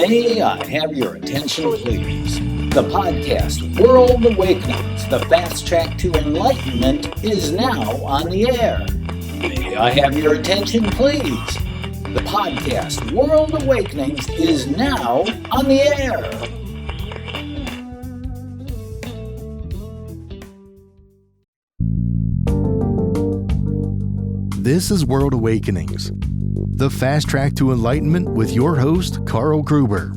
May I have your attention, please? The podcast World Awakenings, the fast track to enlightenment, is now on the air. May I have your attention, please? The podcast World Awakenings is now on the air. This is World Awakenings, the fast track to enlightenment with your host, Carl Gruber.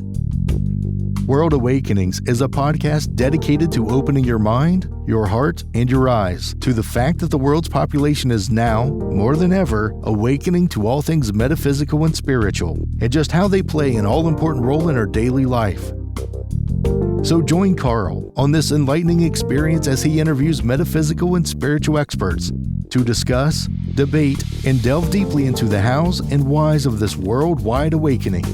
World Awakenings is a podcast dedicated to opening your mind, your heart, and your eyes to the fact that the world's population is now, more than ever, awakening to all things metaphysical and spiritual, and just how they play an all-important role in our daily life. So join Carl on this enlightening experience as he interviews metaphysical and spiritual experts to discuss, debate, and delve deeply into the hows and whys of this worldwide awakening.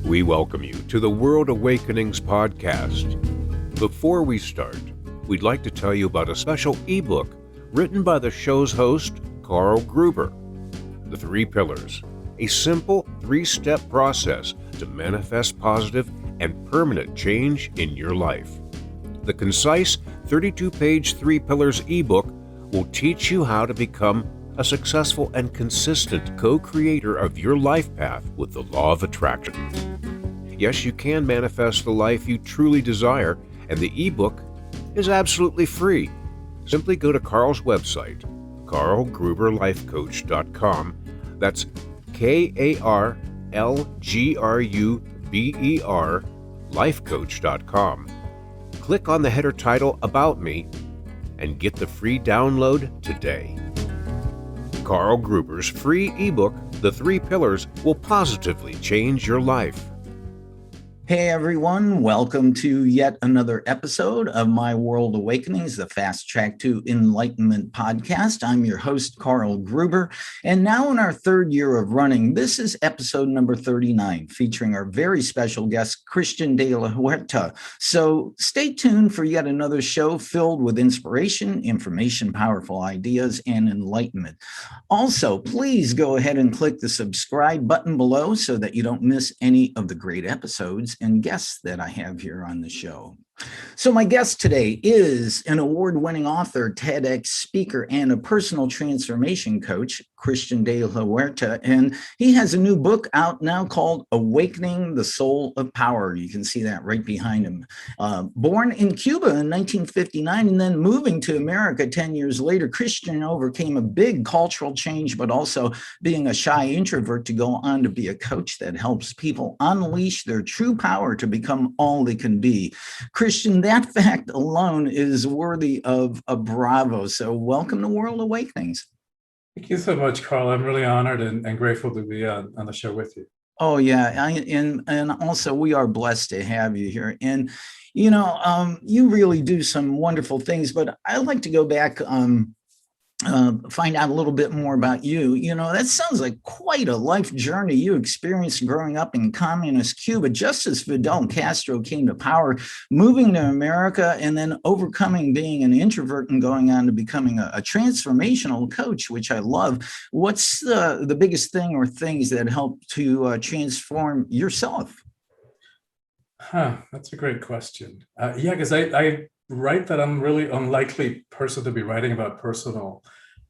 We welcome you to the World Awakenings podcast. Before we start, we'd like to tell you about a special ebook written by the show's host, Carl Gruber. The Three Pillars, a simple three-step process to manifest positive and permanent change in your life. The concise 32-page Three Pillars ebook will teach you how to become a successful and consistent co-creator of your life path with the law of attraction. Yes, you can manifest the life you truly desire, and the ebook is absolutely free. Simply go to Carl's website, carlgruberlifecoach.com. That's KARLGRUBER lifecoach.com. Click on the header title About Me and get the free download today. Carl Gruber's free ebook, The Three Pillars, will positively change your life. Hey everyone, welcome to yet another episode of my World Awakenings, the Fast Track to Enlightenment podcast. I'm your host, Carl Gruber, and now in our third year of running, this is episode number 39, featuring our very special guest, Christian de la Huerta. So stay tuned for yet another show filled with inspiration, information, powerful ideas, and enlightenment. Also, please go ahead and click the subscribe button below so that you don't miss any of the great episodes and guests that I have here on the show. So my guest today is an award-winning author, TEDx speaker, and a personal transformation coach, Christian de la Huerta, and he has a new book out now called Awakening the Soul of Power. You can see that right behind him. Born in Cuba in 1959 and then moving to America 10 years later, Christian overcame a big cultural change, but also being a shy introvert to go on to be a coach that helps people unleash their true power to become all they can be. Christian, that fact alone is worthy of a bravo. So welcome to World Awakenings. Thank you so much, Carl. I'm really honored and grateful to be on the show with you. Oh, yeah. And also we are blessed to have you here. And, you know, you really do some wonderful things, but I'd like to go back, find out a little bit more about you. You know, that sounds like quite a life journey you experienced growing up in communist Cuba, just as Fidel Castro came to power, moving to America, and then overcoming being an introvert and going on to becoming a transformational coach, which I love. What's the biggest thing or things that helped to transform yourself? That's a great question. Because I write that I'm really unlikely person to be writing about personal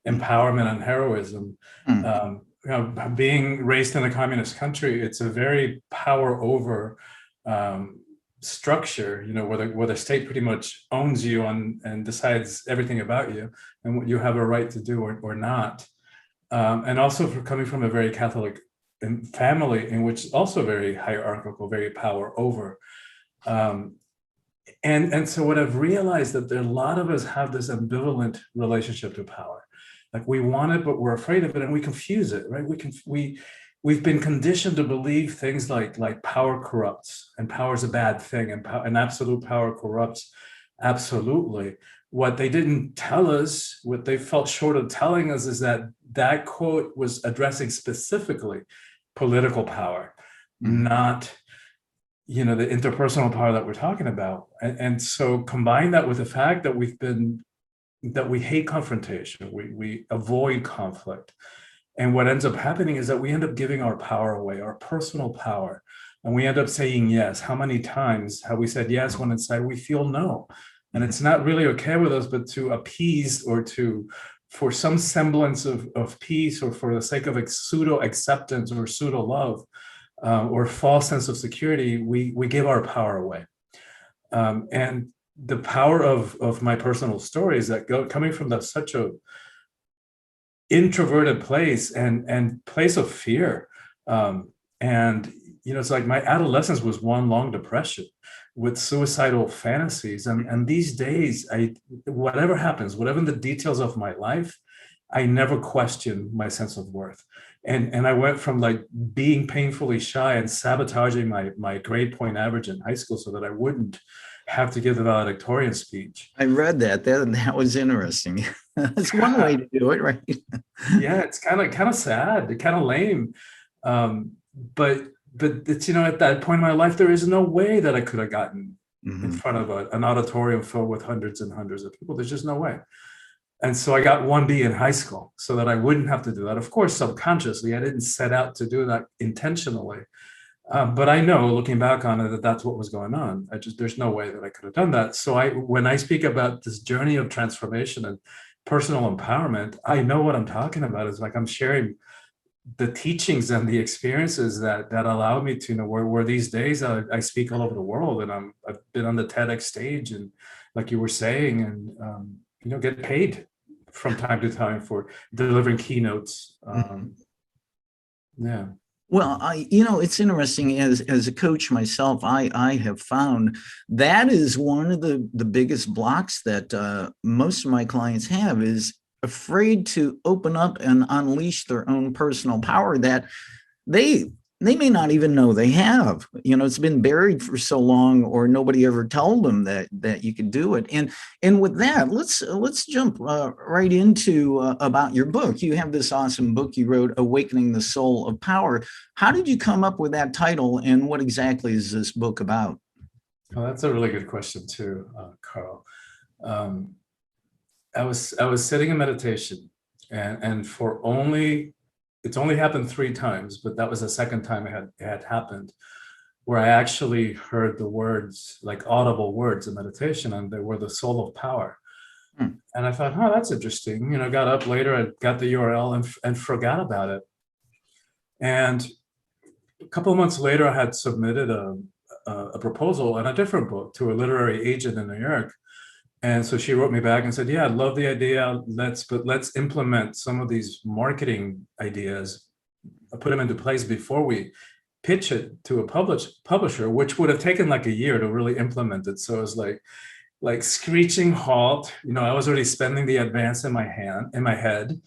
empowerment and heroism. Being raised in a communist country, it's a very power over structure, where the state pretty much owns you and decides everything about you and what you have a right to do or not. And also coming from a very Catholic family in which also very hierarchical, very power over. And so what I've realized that a lot of us have this ambivalent relationship to power. Like we want it, but we're afraid of it, and we confuse it, right? We've been conditioned to believe things like power corrupts, and power is a bad thing, and absolute power corrupts. Absolutely. What they didn't tell us, what they felt short of telling us, is that quote was addressing specifically political power, not the interpersonal power that we're talking about. And so combine that with the fact that we hate confrontation, we avoid conflict. And what ends up happening is that we end up giving our power away, our personal power. And we end up saying yes. How many times have we said yes when inside we feel no? And it's not really okay with us, but to appease or for some semblance of peace, or for the sake of pseudo acceptance or pseudo love, or false sense of security, we give our power away. And the power of my personal story is that coming from such a introverted place and place of fear, and it's like my adolescence was one long depression with suicidal fantasies, and these days, whatever happens, whatever the details of my life, I never question my sense of worth. And I went from like being painfully shy and sabotaging my grade point average in high school so that I wouldn't have to give the valedictorian speech. I read that. That was interesting. That's one way to do it, right? Yeah, it's kind of sad, kind of lame. But it's, at that point in my life, there is no way that I could have gotten in front of an auditorium filled with hundreds and hundreds of people. There's just no way. And so I got 1B in high school so that I wouldn't have to do that. Of course, subconsciously, I didn't set out to do that intentionally. But I know, looking back on it, that that's what was going on. There's no way that I could have done that. So when I speak about this journey of transformation and personal empowerment, I know what I'm talking about. It's like I'm sharing the teachings and the experiences that allow me to, where these days I speak all over the world, and I've been on the TEDx stage, and like you were saying, and get paid from time to time for delivering keynotes. Yeah. Well, it's interesting, as a coach myself, I have found that is one of the biggest blocks that most of my clients have, is afraid to open up and unleash their own personal power that they may not even know they have. It's been buried for so long, or nobody ever told them that you could do it. And with that, let's jump right into about your book. You have this awesome book you wrote, Awakening the Soul of Power. How did you come up with that title, and what exactly is this book about? Well, that's a really good question too, Carl. I was sitting in meditation, and it's only happened 3 times, but that was the second time it had happened, where I actually heard the words, like audible words in meditation, and they were the soul of power. And I thought, that's interesting. Got up later, I got the URL and forgot about it. And a couple of months later, I had submitted a proposal and a different book to a literary agent in New York. And so she wrote me back and said, yeah, I love the idea. Let's implement some of these marketing ideas, put them into place before we pitch it to a publisher, which would have taken like a year to really implement it. So it was like screeching halt. I was already spending the advance in my head.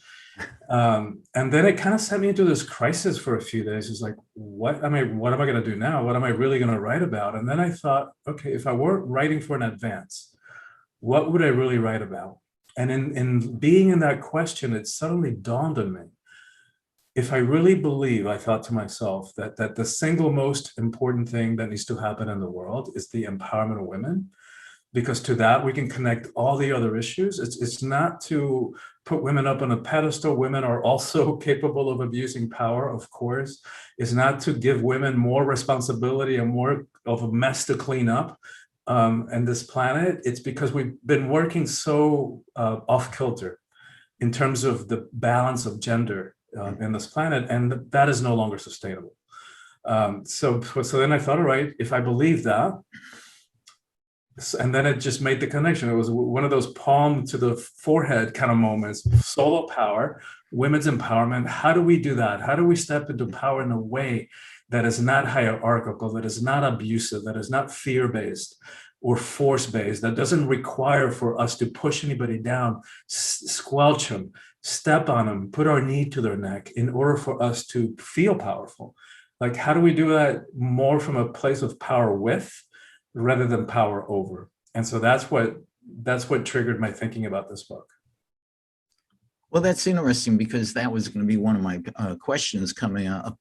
And then it kind of sent me into this crisis for a few days. It's like, what am I going to do now? What am I really going to write about? And then I thought, okay, if I weren't writing for an advance, what would I really write about? And in being in that question, it suddenly dawned on me. If I really believe, I thought to myself, that the single most important thing that needs to happen in the world is the empowerment of women, because to that we can connect all the other issues. It's not to put women up on a pedestal. Women are also capable of abusing power, of course. It's not to give women more responsibility and more of a mess to clean up. And this planet, it's because we've been working so off kilter in terms of the balance of gender in this planet, and that is no longer sustainable. So then I thought, all right, if I believe that, and then it just made the connection. It was one of those palm to the forehead kind of moments. Soul of power, women's empowerment. How do we do that? How do we step into power in a way that is not hierarchical, that is not abusive, that is not fear-based or force-based, that doesn't require for us to push anybody down, squelch them, step on them, put our knee to their neck in order for us to feel powerful? Like, how do we do that more from a place of power with rather than power over? And so that's what triggered my thinking about this book. Well, that's interesting because that was going to be one of my questions coming up.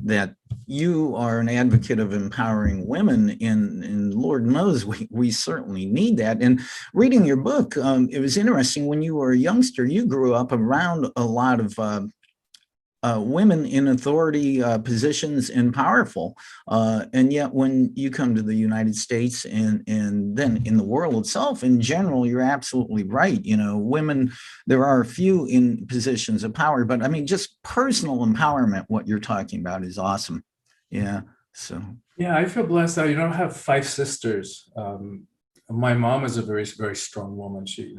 That you are an advocate of empowering women, and Lord knows we certainly need that. And reading your book, it was interesting. When you were a youngster, you grew up around a lot of women in authority positions and powerful. And yet when you come to the United States and then in the world itself, in general, you're absolutely right. Women, there are a few in positions of power, but I mean, just personal empowerment, what you're talking about is awesome. Yeah. So. Yeah, I feel blessed. I have 5 sisters. My mom is a very, very strong woman. She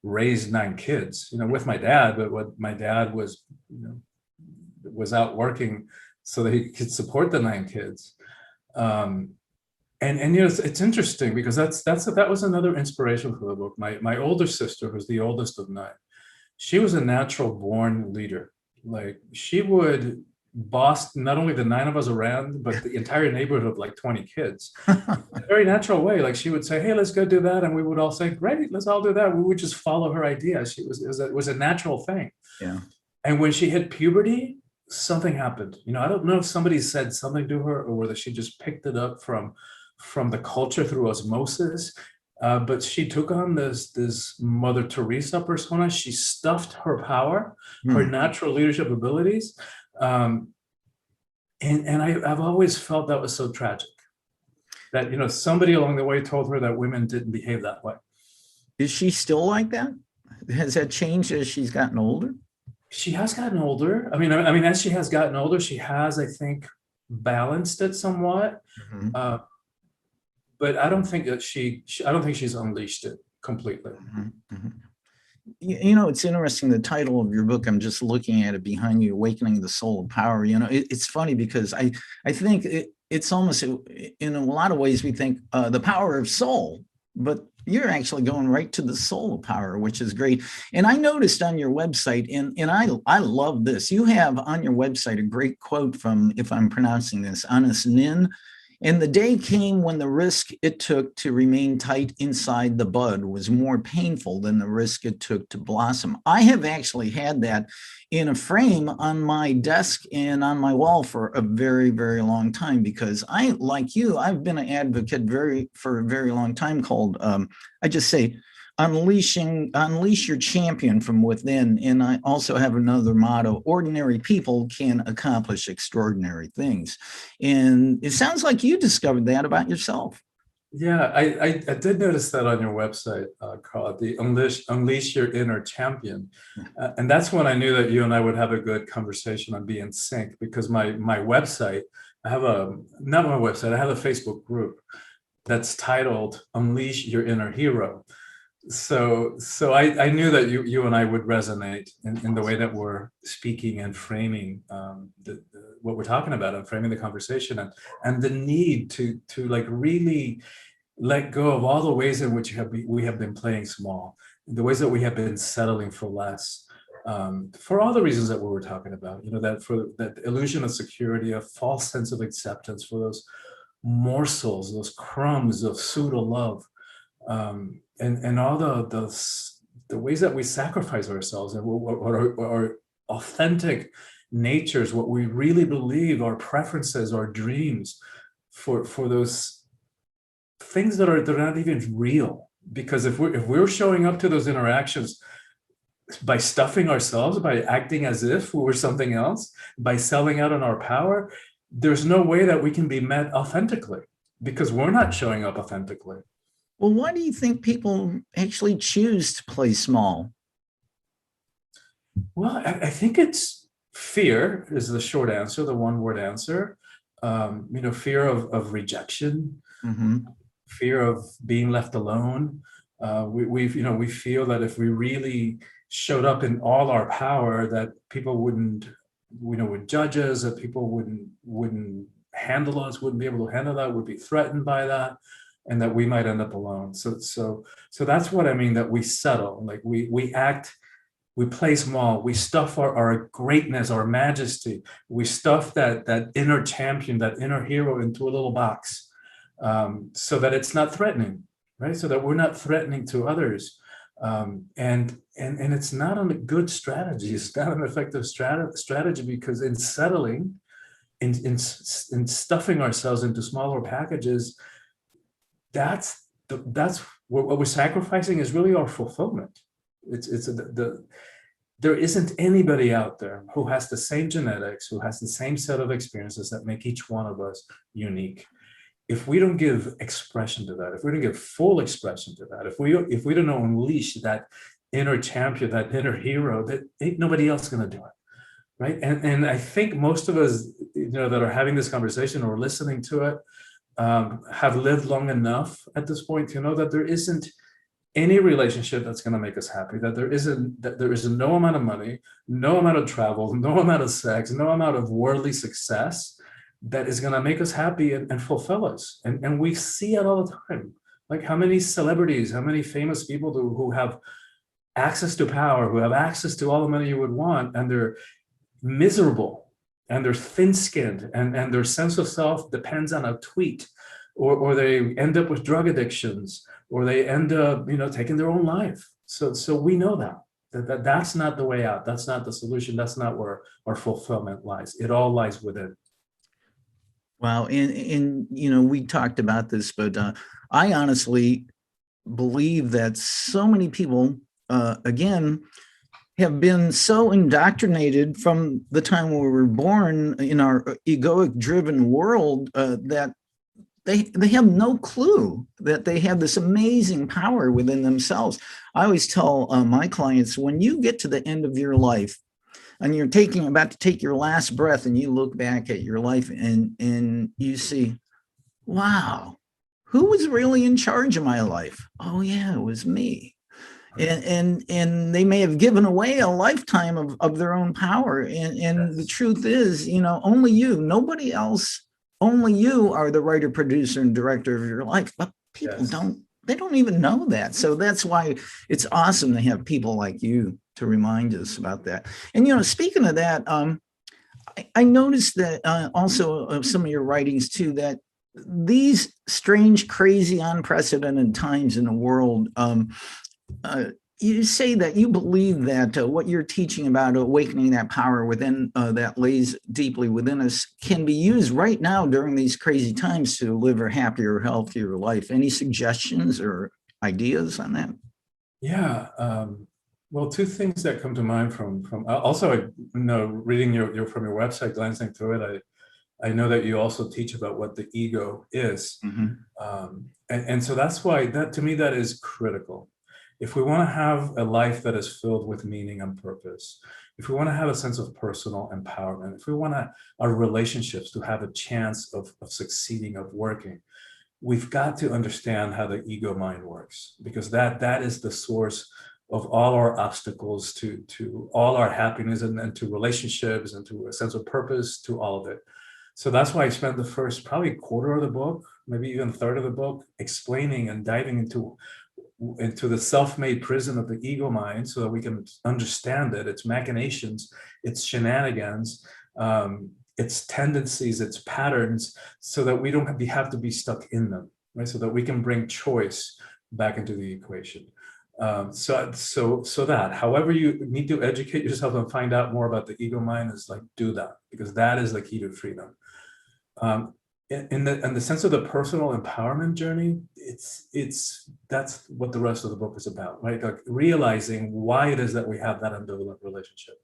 raised 9 kids, with my dad, but what my dad was, was out working so that he could support the 9 kids. And it's interesting because that was another inspiration for the book. My older sister, who's the oldest of 9, she was a natural born leader. Like, she would boss not only the 9 of us around, but the entire neighborhood of like 20 kids in a very natural way. Like, she would say, hey, let's go do that. And we would all say, great, let's all do that. We would just follow her idea. It was a natural thing. Yeah. And when she hit puberty, something happened. I don't know if somebody said something to her or whether she just picked it up from the culture through osmosis. But she took on this Mother Teresa persona. She stuffed her power, her natural leadership abilities. And I've always felt that was so tragic. That, somebody along the way told her that women didn't behave that way. Is she still like that? Has that changed as she's gotten older? She has gotten older. I mean, as she has gotten older, she has, I think, balanced it somewhat. Mm-hmm. But I don't think that I don't think she's unleashed it completely. Mm-hmm. Mm-hmm. It's interesting, the title of your book, I'm just looking at it behind you, Awakening the Soul of Power. It's funny because I think it's almost, in a lot of ways, we think the power of soul, but you're actually going right to the soul of power, which is great. And I noticed on your website, and I love this, you have on your website a great quote from, if I'm pronouncing this, Anis Nin. And the day came when the risk it took to remain tight inside the bud was more painful than the risk it took to blossom. I have actually had that in a frame on my desk and on my wall for a very, very long time, because like you, I've been an advocate for a very long time called, I just say, unleash your champion from within. And I also have another motto: ordinary people can accomplish extraordinary things. And it sounds like you discovered that about yourself. Yeah, I did notice that on your website, Carl, the unleash your inner champion. And that's when I knew that you and I would have a good conversation on being in sync, because my website, I have a Facebook group that's titled Unleash Your Inner Hero. So I knew that you and I would resonate in the way that we're speaking and framing what we're talking about, and framing the conversation, and the need to like really let go of all the ways in which we have been playing small, the ways that we have been settling for less, for all the reasons that we were talking about. That for that illusion of security, a false sense of acceptance, for those morsels, those crumbs of pseudo love. And all the ways that we sacrifice ourselves, and what our authentic natures, what we really believe, our preferences, our dreams, for those things that are not even real. Because if we're showing up to those interactions by stuffing ourselves, by acting as if we were something else, by selling out on our power, there's no way that we can be met authentically, because we're not showing up authentically. Well, why do you think people actually choose to play small? Well, I think it's fear is the short answer, the one-word answer. Fear of rejection, Mm-hmm. fear of being left alone. We feel that if we really showed up in all our power, that people would judge us, that people wouldn't handle us, wouldn't be able to handle that, would be threatened by that, and that we might end up alone. So that's what I mean, that we settle, like we act, we play small, we stuff our greatness, our majesty, we stuff that inner champion, that inner hero into a little box, so that it's not threatening, right? So that we're not threatening to others. And it's not a good strategy. It's not an effective strategy, because in settling, in stuffing ourselves into smaller packages, that's what we're sacrificing is really our fulfillment. There isn't anybody out there who has the same genetics, who has the same set of experiences that make each one of us unique. If we don't give expression to that, if we don't give full expression to that, if we don't unleash that inner champion, that inner hero, that ain't nobody else going to do it, right? And I think most of us, that are having this conversation or listening to it, have lived long enough at this point to know that there isn't any relationship that's going to make us happy, that there is no amount of money, no amount of travel, no amount of sex, no amount of worldly success that is going to make us happy and fulfill us. And we see it all the time. Like, how many celebrities, how many famous people who have access to power, who have access to all the money you would want, and they're miserable, and they're thin-skinned, and their sense of self depends on a tweet, or they end up with drug addictions, or they end up, taking their own life. So we know that's not the way out. That's not the solution. That's not where our fulfillment lies. It all lies within. Wow. And we talked about this, but I honestly believe that so many people, again, have been so indoctrinated from the time we were born in our egoic driven world that they have no clue that they have this amazing power within themselves. I always tell my clients, when you get to the end of your life and you're about to take your last breath, and you look back at your life and you see, wow, who was really in charge of my life? Oh yeah, it was me. And they may have given away a lifetime of their own power. And yes. The truth is, only you, nobody else, only you are the writer, producer, and director of your life. But people yes. don't even know that. So that's why it's awesome to have people like you to remind us about that. And, speaking of that, I noticed that also of some of your writings too, that these strange, crazy, unprecedented times in the world, you say that you believe that what you're teaching about awakening that power within that lays deeply within us can be used right now during these crazy times to live a happier, healthier life. Any suggestions or ideas on that? Yeah. Well, two things that come to mind from also, reading from your website, glancing through it, I know that you also teach about what the ego is. Mm-hmm. And so that's why to me, that is critical. If we want to have a life that is filled with meaning and purpose, if we want to have a sense of personal empowerment, if we want our relationships to have a chance of succeeding, of working, we've got to understand how the ego mind works, because that is the source of all our obstacles to all our happiness and to relationships and to a sense of purpose, to all of it. So that's why I spent the first probably quarter of the book, maybe even third of the book, explaining and diving into the self-made prison of the ego mind, so that we can understand it, its machinations, its shenanigans, its tendencies, its patterns, so that we don't have to be stuck in them, right? So that we can bring choice back into the equation. So that however you need to educate yourself and find out more about the ego mind, is like, do that, because that is the key to freedom. In the sense of the personal empowerment journey, that's what the rest of the book is about, right? Like realizing why it is that we have that ambivalent relationship,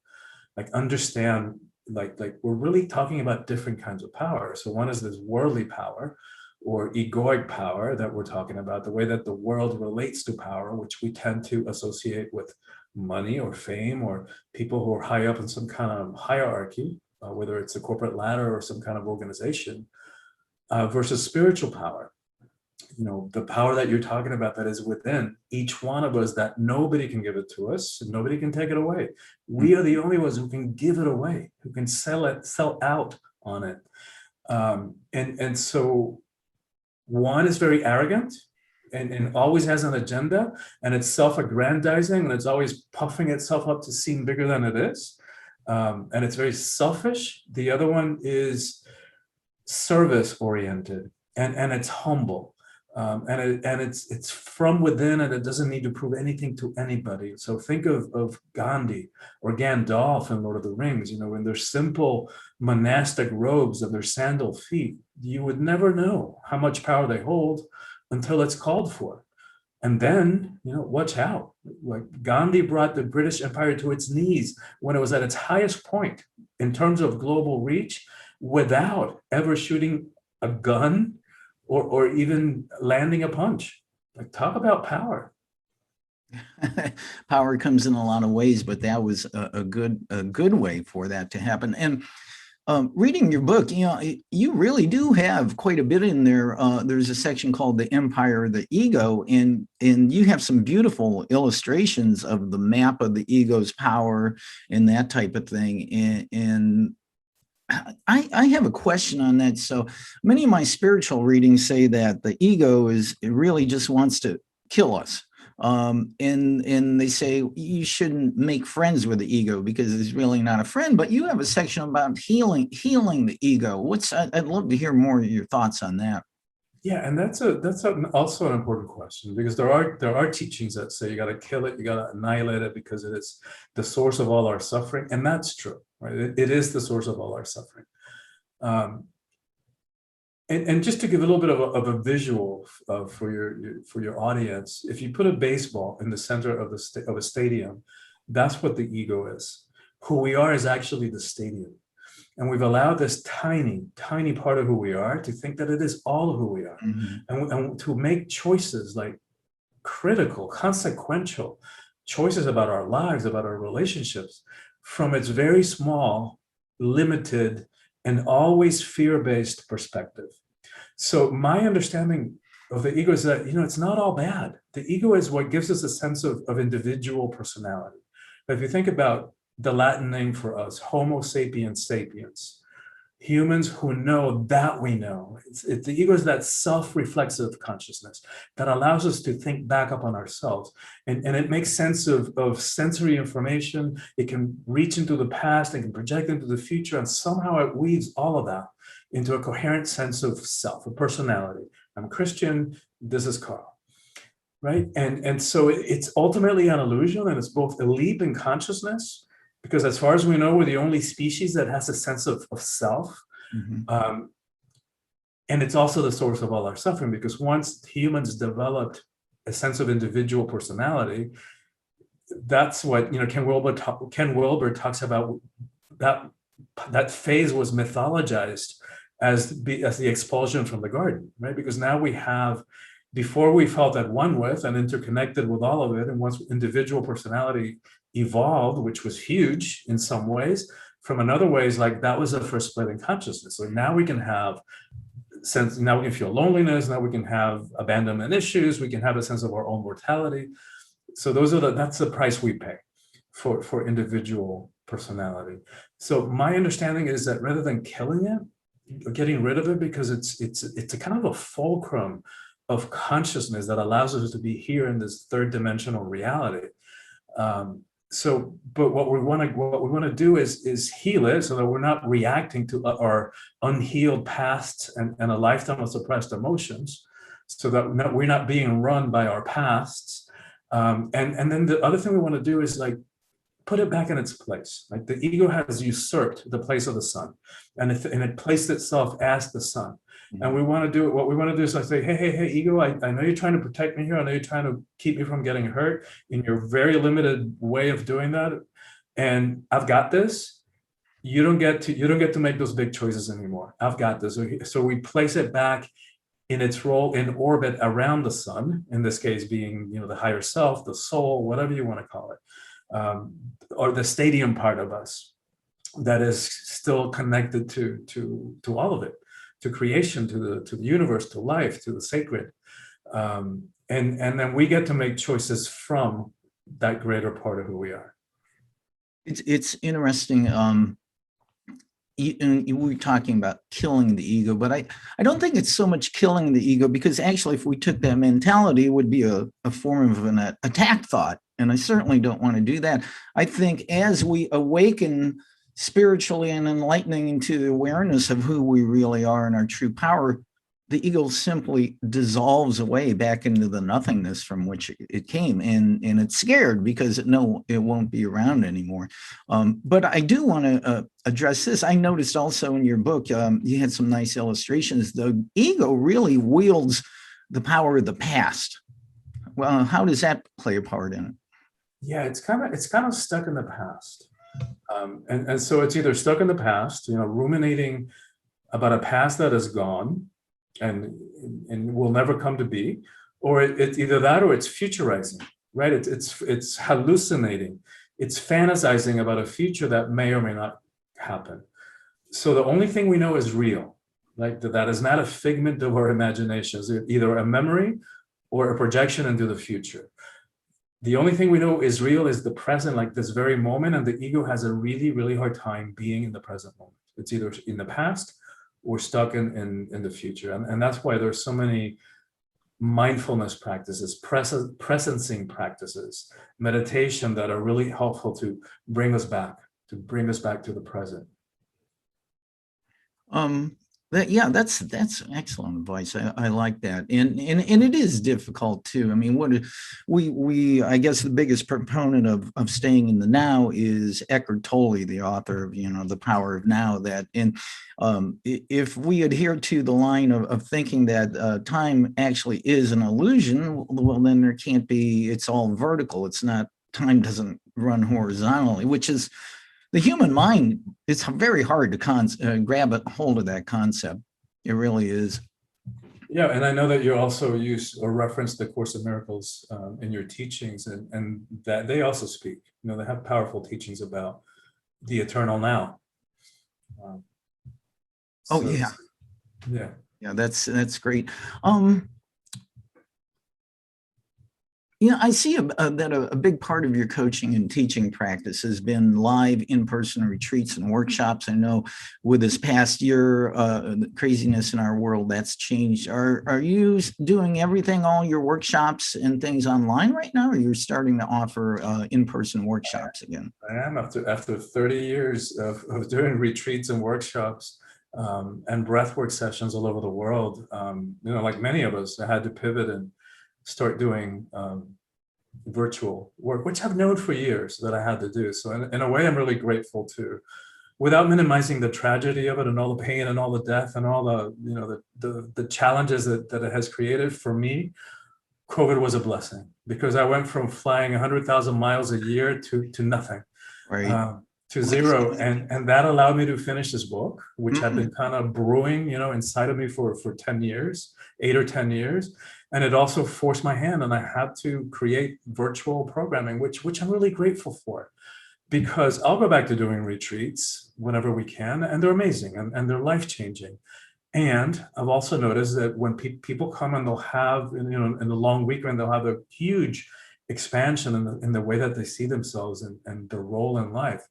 like understand, like we're really talking about different kinds of power. So one is this worldly power or egoic power that we're talking about, the way that the world relates to power, which we tend to associate with money or fame or people who are high up in some kind of hierarchy, whether it's a corporate ladder or some kind of organization. Versus spiritual power, the power that you're talking about that is within each one of us, that nobody can give it to us and nobody can take it away. We are the only ones who can give it away, who can sell out on it. And so one is very arrogant and always has an agenda, and it's self-aggrandizing, and it's always puffing itself up to seem bigger than it is. And it's very selfish. The other one is service oriented, and it's humble. And it's from within, and it doesn't need to prove anything to anybody. So think of Gandhi or Gandalf in Lord of the Rings, in their simple monastic robes and their sandal feet. You would never know how much power they hold until it's called for. And then, watch out. Like Gandhi brought the British Empire to its knees when it was at its highest point in terms of global reach, without ever shooting a gun or even landing a punch. Like, talk about power. Power comes in a lot of ways, but that was a good way for that to happen. And reading your book, you really do have quite a bit in there. There's a section called The Empire of the Ego, and you have some beautiful illustrations of the map of the ego's power and that type of thing. And I have a question on that. So many of my spiritual readings say that the ego it really just wants to kill us. And they say you shouldn't make friends with the ego because it's really not a friend. But you have a section about healing the ego. I'd love to hear more of your thoughts on that. Yeah, and that's also an important question, because there are teachings that say you got to kill it, you got to annihilate it because it is the source of all our suffering, and that's true, right? It is the source of all our suffering. And just to give a little bit of a visual for your audience, if you put a baseball in the center of a stadium, that's what the ego is. Who we are is actually the stadium. And we've allowed this tiny, tiny part of who we are to think that it is all of who we are. Mm-hmm. And to make choices like critical, consequential choices about our lives, about our relationships, from its very small, limited, and always fear-based perspective. So my understanding of the ego is that, it's not all bad. The ego is what gives us a sense of individual personality. But if you think about the Latin name for us, Homo sapiens sapiens, humans who know that we know. The ego is that self-reflexive consciousness that allows us to think back up on ourselves. And it makes sense of sensory information. It can reach into the past, it can project into the future, and somehow it weaves all of that into a coherent sense of self, a personality. I'm Christian, this is Carl, right? And so it's ultimately an illusion, and it's both a leap in consciousness, because as far as we know, we're the only species that has a sense of self. Mm-hmm. And it's also the source of all our suffering, because once humans developed a sense of individual personality, that's what, Ken Wilber talks about, that phase was mythologized as the expulsion from the garden, right? Because now we have, before we felt at one with and interconnected with all of it, and once individual personality evolved, which was huge in some ways, from another ways, like that was the first split in consciousness. So now we can have sense, now we can feel loneliness, now we can have abandonment issues, we can have a sense of our own mortality. So that's the price we pay for individual personality. So my understanding is that rather than killing it, or getting rid of it, because it's a kind of a fulcrum of consciousness that allows us to be here in this third dimensional reality. But what we want to do is heal it, so that we're not reacting to our unhealed past and a lifetime of suppressed emotions, so that we're not being run by our pasts. And then the other thing we want to do is like put it back in its place. Like the ego has usurped the place of the sun, and it placed itself as the sun. And we want to do it. What we want to do is like say, hey, ego, I know you're trying to protect me here. I know you're trying to keep me from getting hurt in your very limited way of doing that. And I've got this. You don't get to make those big choices anymore. I've got this. So we place it back in its role in orbit around the sun, in this case being, the higher self, the soul, whatever you want to call it, or the stadium part of us that is still connected to all of it. To creation, to the universe, to life, to the sacred, and then we get to make choices from that greater part of who we are. It's interesting. We were talking about killing the ego, but I don't think it's so much killing the ego, because actually, if we took that mentality, it would be a form of an attack thought, and I certainly don't want to do that. I think as we awaken spiritually and enlightening into the awareness of who we really are and our true power, the ego simply dissolves away back into the nothingness from which it came, and it's scared because it won't be around anymore. But I do want to address this. I noticed also in your book, you had some nice illustrations. The ego really wields the power of the past. Well, how does that play a part in it? Yeah, it's kind of stuck in the past, and so it's either stuck in the past, ruminating about a past that is gone and will never come to be, or it's either that or it's futurizing, right? It's hallucinating, it's fantasizing about a future that may or may not happen. So the only thing we know is real, like that is not a figment of our imaginations, either a memory or a projection into the future. The only thing we know is real is the present, like this very moment, and the ego has a really, really hard time being in the present moment. It's either in the past or stuck in the future. And that's why there's so many mindfulness practices, presencing practices, meditation that are really helpful to bring us back to the present. That's excellent advice. I like that, and it is difficult too. I mean, what we I guess the biggest proponent of staying in the now is Eckhart Tolle, the author of The Power of Now. That if we adhere to the line of thinking that time actually is an illusion, well, then there can't be. It's all vertical. It's not. Time doesn't run horizontally, which is. The human mind, it's very hard to grab a hold of that concept. It really is. Yeah, and I know that you also use or reference the Course of Miracles in your teachings, and that they also speak. They have powerful teachings about the eternal now. Yeah, that's great. I see that a big part of your coaching and teaching practice has been live in-person retreats and workshops. I know with this past year, the craziness in our world, that's changed. Are you doing everything, all your workshops and things online right now, or you're starting to offer in-person workshops again? I am after 30 years of doing retreats and workshops and breathwork sessions all over the world. Like many of us, I had to pivot and start doing virtual work, which I've known for years that I had to do. So in a way, I'm really grateful to, without minimizing the tragedy of it and all the pain and all the death and all the challenges that it has created for me. COVID was a blessing because I went from flying 100,000 miles a year to nothing, right. To zero. And that allowed me to finish this book, which had been kind of brewing, inside of me for 10 years, 8 or 10 years. And it also forced my hand, and I had to create virtual programming, which I'm really grateful for, because I'll go back to doing retreats whenever we can, and they're amazing and they're life-changing. And I've also noticed that when people come and they'll have, in the long weekend, they'll have a huge expansion in the way that they see themselves and their role in life.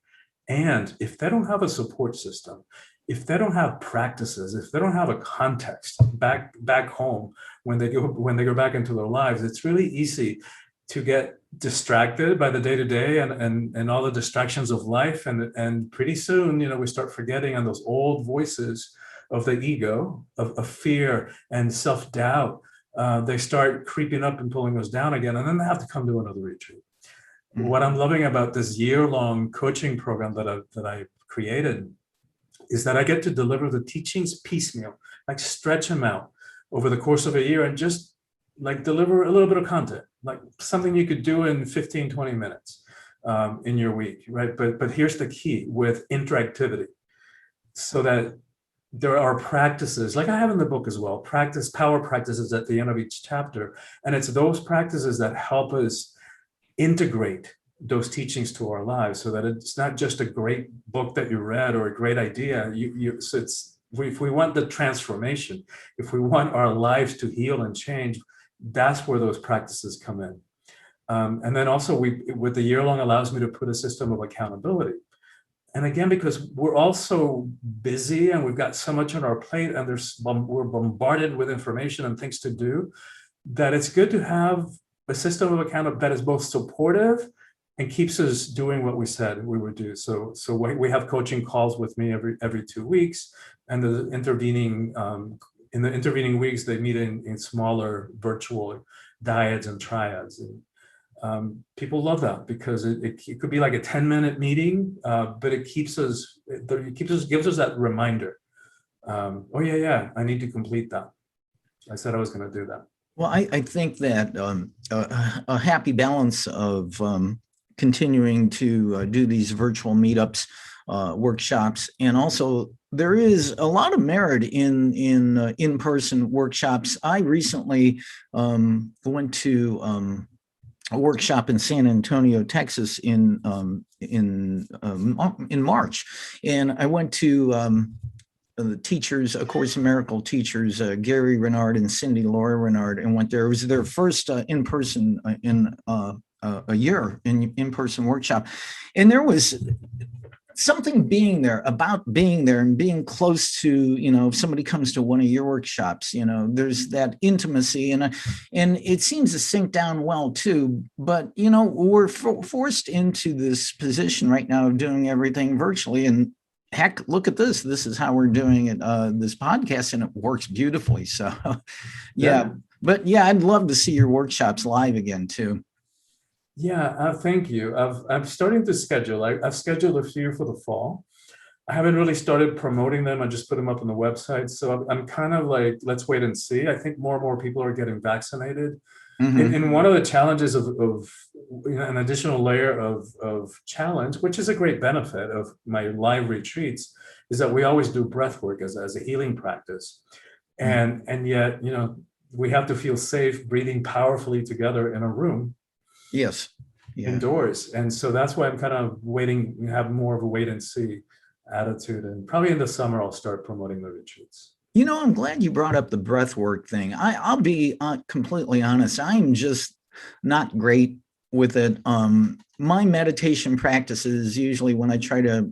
And if they don't have a support system, if they don't have practices, if they don't have a context back home when they go back into their lives, it's really easy to get distracted by the day-to-day and all the distractions of life. And pretty soon, we start forgetting on those old voices of the ego, of fear and self-doubt. They start creeping up and pulling us down again, and then they have to come to another retreat. Mm-hmm. What I'm loving about this year-long coaching program that I created is that I get to deliver the teachings piecemeal, like stretch them out over the course of a year and just like deliver a little bit of content, like something you could do in 15, 20 minutes in your week, right? But here's the key with interactivity, so that there are practices, like I have in the book as well, power practices at the end of each chapter. And it's those practices that help us integrate those teachings to our lives, so that it's not just a great book that you read or a great idea. So if we want the transformation, if we want our lives to heal and change, that's where those practices come in. And then also with the year long allows me to put a system of accountability. And again, because we're all so busy and we've got so much on our plate and we're bombarded with information and things to do, that it's good to have a system of accountability that is both supportive and keeps us doing what we said we would do. So we have coaching calls with me every 2 weeks, and the intervening in the intervening weeks, they meet in smaller virtual dyads and triads. And people love that because it could be like a 10-minute meeting, but it gives us that reminder. Oh yeah, I need to complete that. I said I was going to do that. Well, I think that a happy balance of continuing to do these virtual meetups, workshops, and also there is a lot of merit in-person workshops. I recently went to a workshop in San Antonio, Texas, in March, and I went to the teachers, A Course in Miracle teachers, Gary Renard and Cindy Laura Renard, and went there. It was their first in-person in a year in-person workshop, and there was something being there and being close to, if somebody comes to one of your workshops, there's that intimacy and it seems to sink down well too. But, we're forced into this position right now of doing everything virtually. And heck, look at this. This is how we're doing it, this podcast, and it works beautifully. So, yeah. But yeah, I'd love to see your workshops live again too. Yeah, thank you. I'm starting to schedule. I've scheduled a few for the fall. I haven't really started promoting them. I just put them up on the website. So I'm kind of like, let's wait and see. I think more and more people are getting vaccinated. Mm-hmm. And one of the challenges of an additional layer of challenge, which is a great benefit of my live retreats, is that we always do breath work as a healing practice. Mm-hmm. And yet, we have to feel safe breathing powerfully together in a room. Yes. Yeah. Indoors. And so that's why I'm kind of waiting, have more of a wait and see attitude. And probably in the summer, I'll start promoting the retreats. I'm glad you brought up the breath work thing. I'll be completely honest. I'm just not great with it. My meditation practices, usually when I try to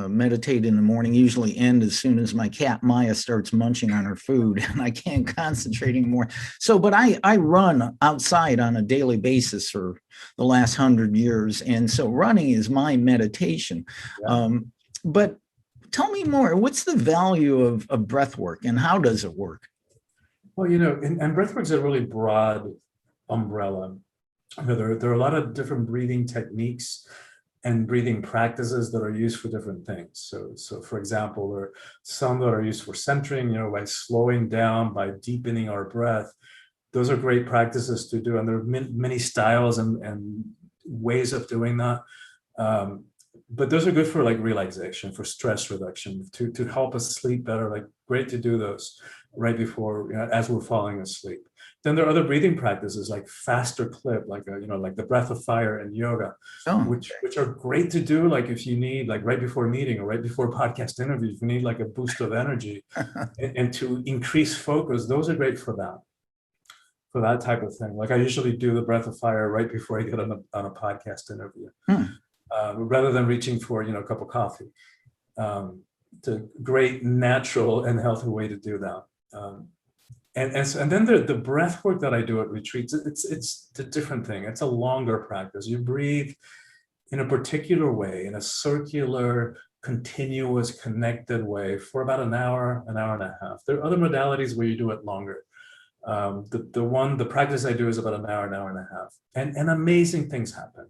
meditate in the morning, usually end as soon as my cat Maya starts munching on her food and I can't concentrate anymore. So, but I run outside on a daily basis for the last 100 years. And so running is my meditation. Yeah. But tell me more, what's the value of breath work and how does it work? Well, and breath work is a really broad umbrella. There are a lot of different breathing techniques and breathing practices that are used for different things. So for example, there are some that are used for centering, by slowing down, by deepening our breath. Those are great practices to do. And there are many styles and ways of doing that. But those are good for like relaxation, for stress reduction, to help us sleep better. Like great to do those right before, as we're falling asleep. Then there are other breathing practices like faster clip, like like the breath of fire in yoga, which are great to do. Like if you need, like right before a meeting or right before a podcast interview, if you need like a boost of energy and to increase focus, those are great for that type of thing. Like I usually do the breath of fire right before I get on a podcast interview, rather than reaching for a cup of coffee. It's a great, natural, and healthy way to do that. And then the breath work that I do at retreats, it's a different thing. It's a longer practice. You breathe in a particular way, in a circular, continuous, connected way for about an hour and a half. There are other modalities where you do it longer. The practice I do is about an hour and a half. And amazing things happen.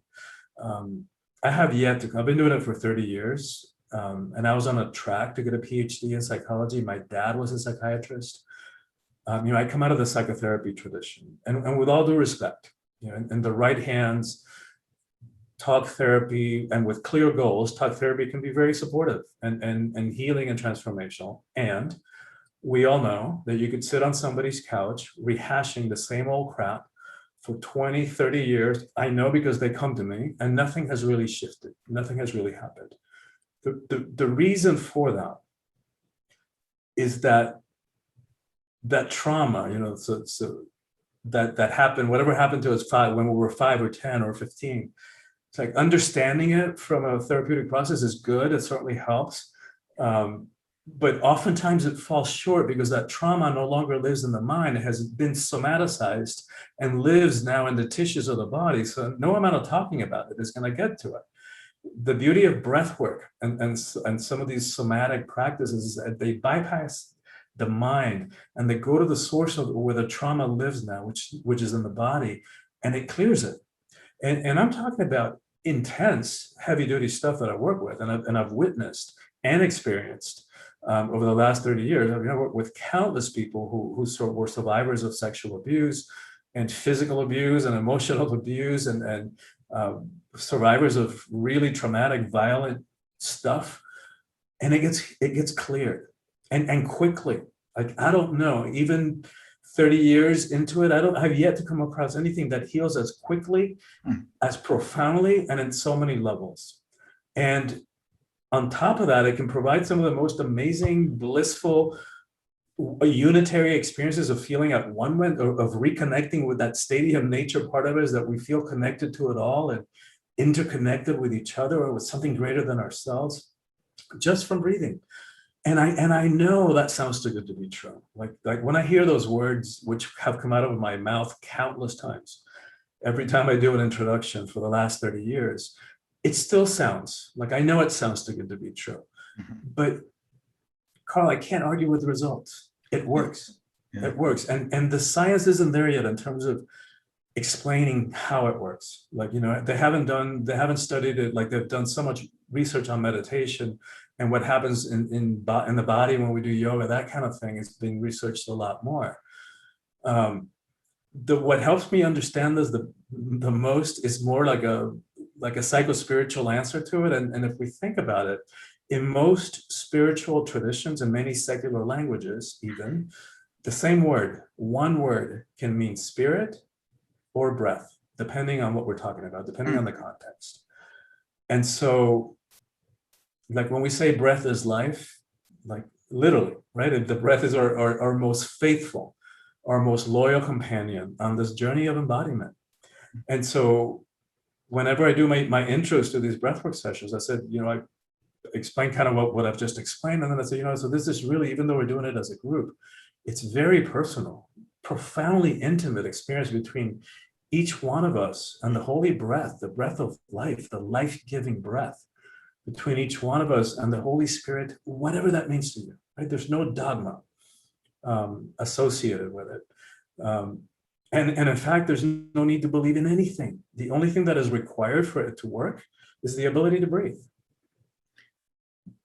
I've been doing it for 30 years. And I was on a track to get a PhD in psychology. My dad was a psychiatrist. I come out of the psychotherapy tradition, and with all due respect, in the right hands, talk therapy, and with clear goals, talk therapy can be very supportive and healing and transformational. And we all know that you could sit on somebody's couch rehashing the same old crap for 20, 30 years. I know because they come to me, and nothing has really shifted. Nothing has really happened. The reason for that is that trauma, so that happened, whatever happened to us when we were 5 or 10 or 15, it's like understanding it from a therapeutic process is good. It certainly helps. But oftentimes it falls short because that trauma no longer lives in the mind. It has been somaticized and lives now in the tissues of the body. So no amount of talking about it is going to get to it. The beauty of breath work and some of these somatic practices is that they bypass the mind, and they go to the source of where the trauma lives now, which is in the body, and it clears it. And I'm talking about intense, heavy duty stuff that I work with, and I've witnessed and experienced over the last 30 years. I mean, I worked with countless people who were survivors of sexual abuse and physical abuse and emotional abuse, and survivors of really traumatic, violent stuff. And it gets cleared and quickly. Like, I don't know, even 30 years into it, I've yet to come across anything that heals as quickly, as profoundly, and in so many levels. And on top of that, it can provide some of the most amazing, blissful, unitary experiences of feeling at one with, of reconnecting with that stadium nature part of us, that we feel connected to it all and interconnected with each other or with something greater than ourselves, just from breathing. And I know that sounds too good to be true. Like when I hear those words, which have come out of my mouth countless times, every time I do an introduction for the last 30 years, it still sounds like, I know it sounds too good to be true. But Carl, I can't argue with the results. It works. Yeah. It works. And the science isn't there yet in terms of explaining how it works. Like, they haven't studied it. Like, they've done so much research on meditation and what happens in the body when we do yoga, that kind of thing is being researched a lot more. What helps me understand this the most is more like a psycho-spiritual answer to it. And if we think about it, in most spiritual traditions and many secular languages, even, the same word, one word, can mean spirit or breath, depending on what we're talking about, depending on the context. And so, like, when we say breath is life, like, literally, right? The breath is our most faithful, our most loyal companion on this journey of embodiment. And so whenever I do my intros to these breathwork sessions, I said, I explain kind of what I've just explained. And then I say, so this is really, even though we're doing it as a group, it's very personal, profoundly intimate experience between each one of us and the holy breath, the breath of life, the life-giving breath between each one of us and the Holy Spirit, whatever that means to you, right? There's no dogma associated with it. And in fact, there's no need to believe in anything. The only thing that is required for it to work is the ability to breathe.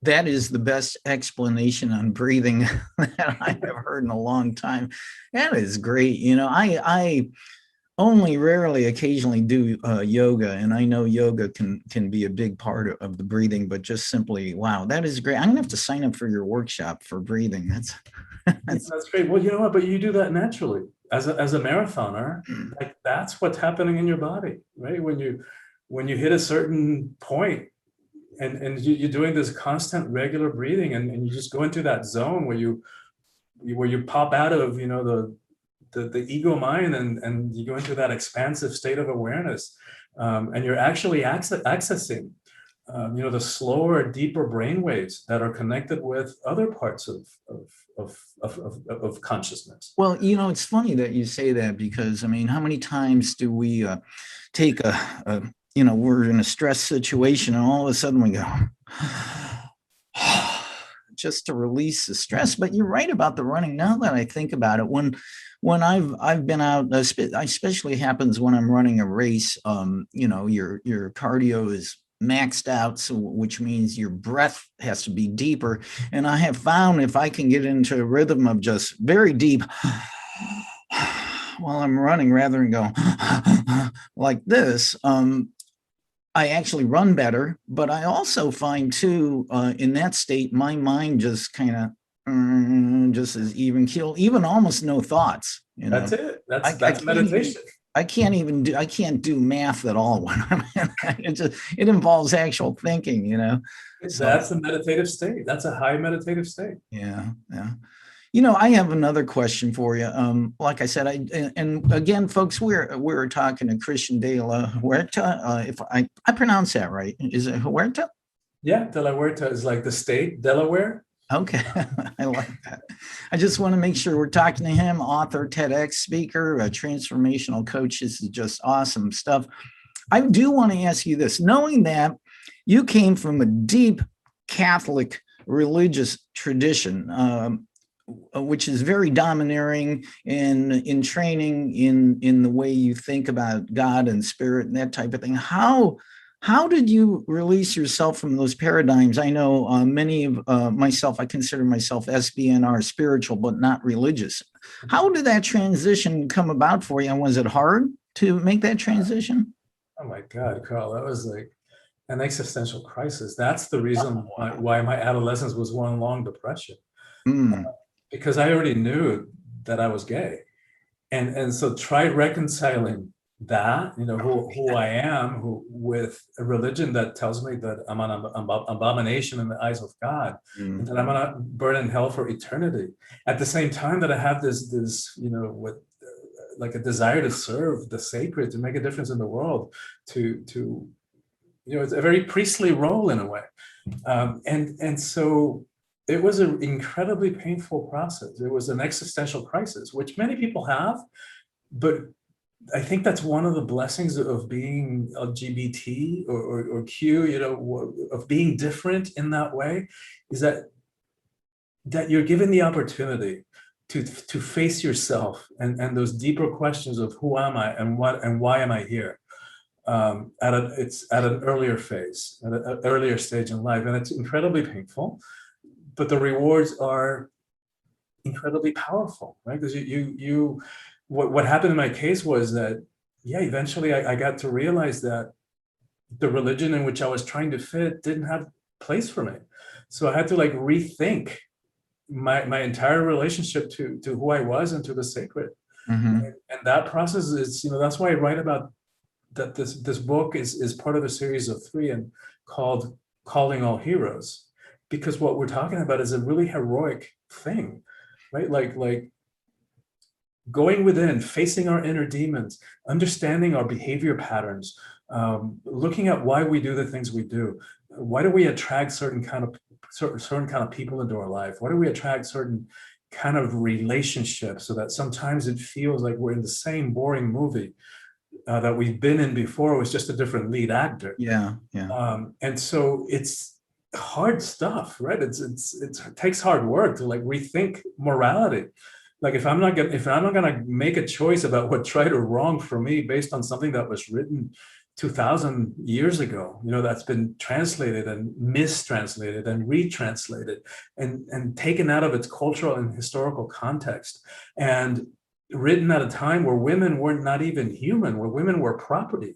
That is the best explanation on breathing that I have heard in a long time. That is great. I only rarely occasionally do yoga, and I know yoga can be a big part of the breathing, but just simply, wow, that is great. I'm gonna have to sign up for your workshop for breathing. That's great. Well, you know what, but you do that naturally as a marathoner. Like, that's what's happening in your body, right? When you hit a certain point and you're doing this constant regular breathing, and you just go into that zone where you pop out of the ego mind, and you go into that expansive state of awareness, and you're actually accessing the slower, deeper brain waves that are connected with other parts of consciousness. Well, it's funny that you say that, because I mean, how many times do we take we're in a stress situation, and all of a sudden we go just to release the stress. But you're right about the running. Now that I think about it, when I've been out, especially happens when I'm running a race, your cardio is maxed out, so which means your breath has to be deeper. And I have found, if I can get into a rhythm of just very deep while I'm running, rather than go like this, I actually run better. But I also find too, in that state, my mind just kind of just is even keel, even almost no thoughts. That's it. That's meditation. I can't do math at all when I'm in that. It involves actual thinking, That's a meditative state. That's a high meditative state. Yeah. I have another question for you. Like I said, and again, folks, we're talking to Christian de la Huerta. If I pronounce that right, is it Huerta? Yeah, de la Huerta is like the state, Delaware. Okay, I like that. I just want to make sure we're talking to him, author, TEDx speaker, a transformational coach. This is just awesome stuff. I do want to ask you this, knowing that you came from a deep Catholic religious tradition, which is very domineering in training in the way you think about God and spirit and that type of thing. How did you release yourself from those paradigms? I know many of myself, I consider myself SBNR, spiritual, but not religious. How did that transition come about for you? And was it hard to make that transition? Oh my God, Carl, that was like an existential crisis. That's the reason why my adolescence was one long depression. Mm. Because I already knew that I was gay. And so try reconciling that, who I am, with a religion that tells me that I'm an abomination in the eyes of God, and that I'm gonna burn in hell for eternity. At the same time that I have this, with like a desire to serve the sacred, to make a difference in the world, to it's a very priestly role in a way. And so it was an incredibly painful process. It was an existential crisis, which many people have, but I think that's one of the blessings of being LGBT or Q, of being different in that way, is that you're given the opportunity to face yourself and those deeper questions of who am I and what and why am I here, it's at an earlier phase, at an earlier stage in life, and it's incredibly painful, but the rewards are incredibly powerful, right? Because what happened in my case was that, eventually I got to realize that the religion in which I was trying to fit didn't have place for me. So I had to rethink my entire relationship to who I was and to the sacred. Mm-hmm. And that process is, that's why I write about that. This book is part of a series of 3 and called Calling All Heroes, because what we're talking about is a really heroic thing, right? Like going within, facing our inner demons, understanding our behavior patterns, looking at why we do the things we do. Why do we attract certain kind of people into our life? Why do we attract certain kind of relationships, so that sometimes it feels like we're in the same boring movie that we've been in before? It was just a different lead actor. Yeah. And so it's hard stuff, right? It takes hard work to rethink morality. If I'm not gonna make a choice about what's right or wrong for me based on something that was written 2,000 years ago, that's been translated and mistranslated and retranslated and taken out of its cultural and historical context, and written at a time where women were not even human, where women were property.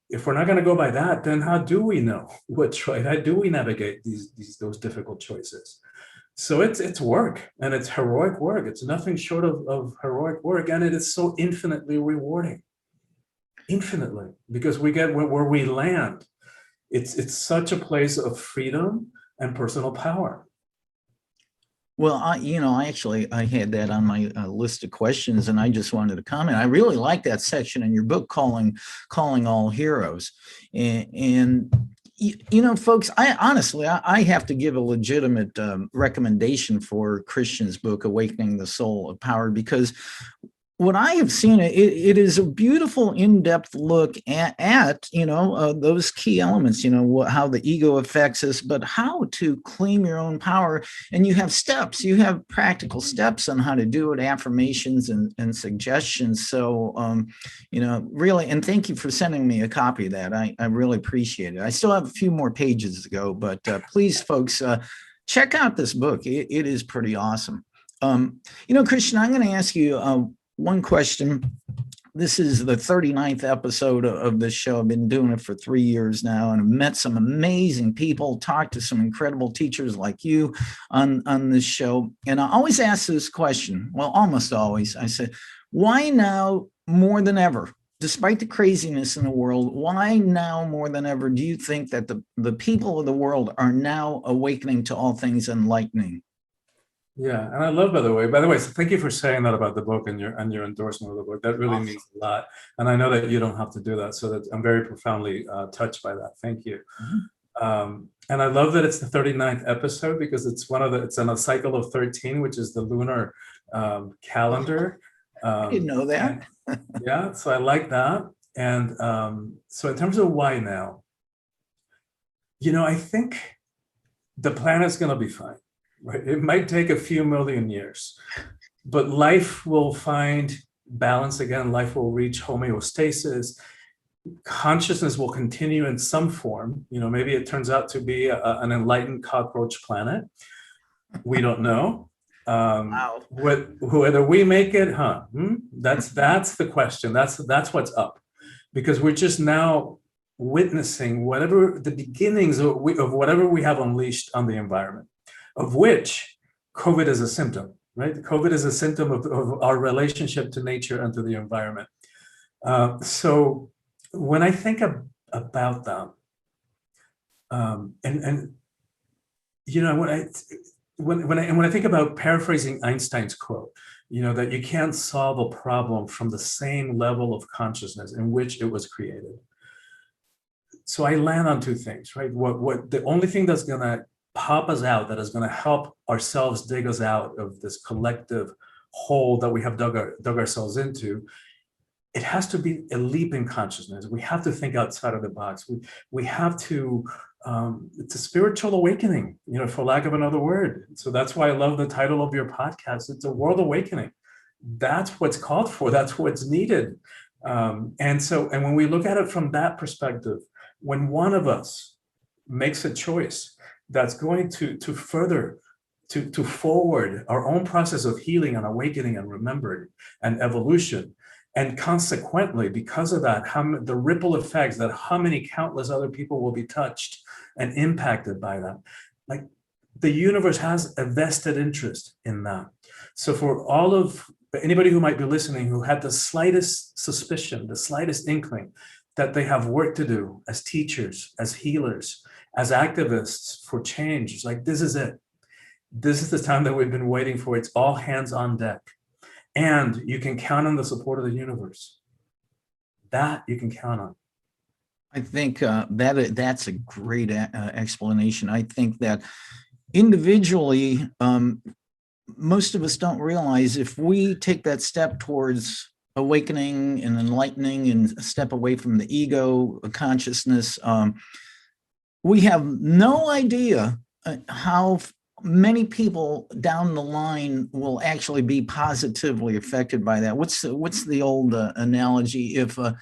If we're not going to go by that, then how do we know what's right? How do we navigate those difficult choices? So it's work, and it's heroic work. It's nothing short of heroic work, and it is so infinitely rewarding. Infinitely, because we get where we land. It's such a place of freedom and personal power. Well, I had that on my list of questions, and I just wanted to comment. I really like that section in your book, calling all heroes, and folks, I honestly have to give a legitimate recommendation for Christian's book, Awakening the Soul of Power, because what I have seen, it is a beautiful in-depth look at those key elements, how the ego affects us, but how to claim your own power. And you have steps, you have practical steps on how to do it, affirmations and suggestions. So, really, and thank you for sending me a copy of that. I really appreciate it. I still have a few more pages to go, but please, folks, check out this book. It is pretty awesome. Christian, I'm going to ask you one question. This is the 39th episode of this show. I've been doing it for 3 years now, and I've met some amazing people, talked to some incredible teachers like you on this show. And I always ask this question, well, almost always. I say, why now more than ever? Despite the craziness in the world, why now more than ever do you think that the people of the world are now awakening to all things enlightening? Yeah, and I love, by the way, so thank you for saying that about the book and your endorsement of the book. That really means a lot. And I know that you don't have to do that, so that I'm very profoundly touched by that. Thank you. Mm-hmm. And I love that it's the 39th episode, because it's on a cycle of 13, which is the lunar calendar. I didn't know that. Yeah, so I like that. And so in terms of why now, I think the planet's going to be fine. right? It might take a few million years, but life will find balance again. Life will reach homeostasis. Consciousness will continue in some form. Maybe it turns out to be an enlightened cockroach planet. We don't know. Wow. Whether we make it, that's the question. That's what's up, because we're just now witnessing whatever the beginnings of whatever we have unleashed on the environment, of which COVID is a symptom, right? COVID is a symptom of our relationship to nature and to the environment. So when I think about that, when I think about paraphrasing Einstein's quote, that you can't solve a problem from the same level of consciousness in which it was created. So I land on two things, right? What the only thing that's going to pop us out, that is going to help ourselves dig us out of this collective hole that we have dug ourselves into, it has to be a leap in consciousness. We have to think outside of the box. We have to, it's a spiritual awakening, for lack of another word. So that's why I love the title of your podcast. It's a world awakening. That's what's called for. That's what's needed. And when we look at it from that perspective, when one of us makes a choice that's going to further, to forward our own process of healing and awakening and remembering and evolution, and consequently, because of that, the ripple effects, that how many countless other people will be touched and impacted by that. Like, the universe has a vested interest in that. So for anybody who might be listening who had the slightest suspicion, the slightest inkling that they have work to do as teachers, as healers, as activists for change, it's like, this is it. This is the time that we've been waiting for. It's all hands on deck. And you can count on the support of the universe. That you can count on. I think that's a great explanation. I think that individually, most of us don't realize, if we take that step towards awakening and enlightening and step away from the ego consciousness, we have no idea how many people down the line will actually be positively affected by that. What's the old analogy? If a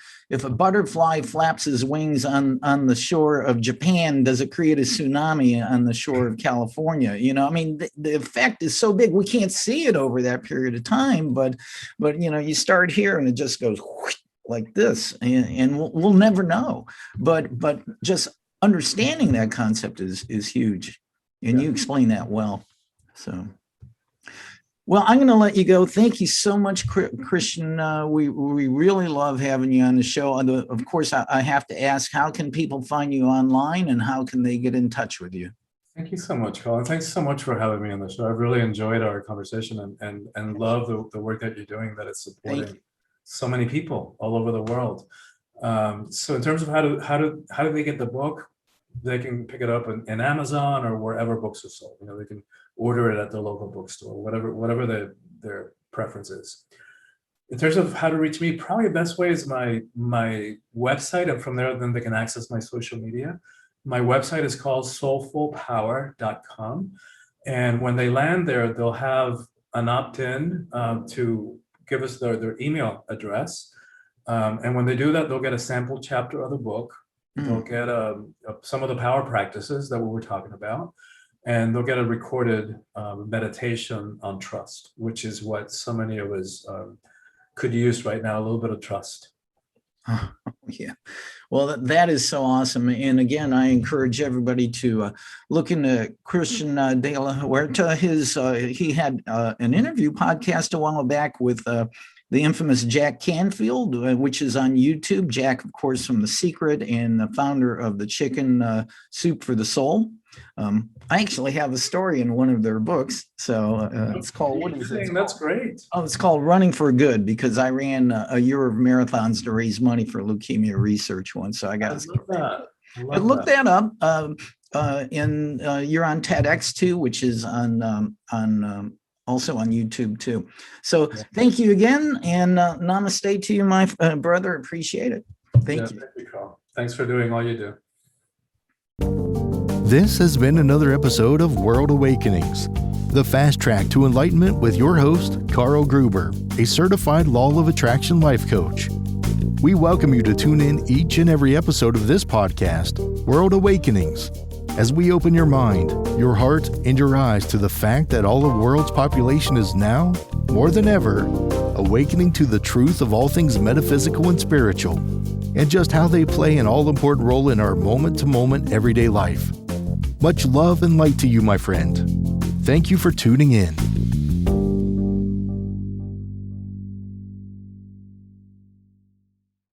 butterfly flaps his wings on the shore of Japan, does it create a tsunami on the shore of California? I mean, the effect is so big, we can't see it over that period of time, but you start here and it just goes whoosh, like this, and we'll never know. But just understanding that concept is huge. And you explain that well. So, well, I'm going to let you go. Thank you so much, Christian. We really love having you on the show. Of course, I have to ask, how can people find you online, and how can they get in touch with you? Thank you so much, Colin. Thanks so much for having me on the show. I've really enjoyed our conversation and love the work that you're doing, that it's supporting so many people all over the world. So in terms of how do they get the book? They can pick it up in Amazon or wherever books are sold. They can order it at their local bookstore, whatever their preference is. In terms of how to reach me, probably the best way is my website, and from there, then they can access my social media. My website is called soulfulpower.com. And when they land there, they'll have an opt-in to give us their email address. And when they do that, they'll get a sample chapter of the book. They'll get some of the power practices that we were talking about, and they'll get a recorded meditation on trust, which is what so many of us could use right now, a little bit of trust. Oh, yeah. Well, that is so awesome. And again, I encourage everybody to look into Christian de la Huerta. He had an interview podcast a while back with the infamous Jack Canfield, which is on YouTube. Jack, of course, from The Secret and the founder of the Chicken Soup for the Soul. I actually have a story in one of their books. So it's called, what is it? That's great. Oh, it's called Running for Good, because I ran a year of marathons to raise money for leukemia research once. So I got to look that up. And you're on TEDx too, which is also on YouTube too. So thank you again, and namaste to you, my brother. Appreciate it. Thank you. Thank you, Carl. Thanks for doing all you do. This has been another episode of World Awakenings. The Fast Track to Enlightenment with your host, Carl Gruber, a certified Law of Attraction life coach. We welcome you to tune in each and every episode of this podcast, World Awakenings, as we open your mind, your heart, and your eyes to the fact that all of the world's population is now, more than ever, awakening to the truth of all things metaphysical and spiritual, and just how they play an all-important role in our moment-to-moment everyday life. Much love and light to you, my friend. Thank you for tuning in.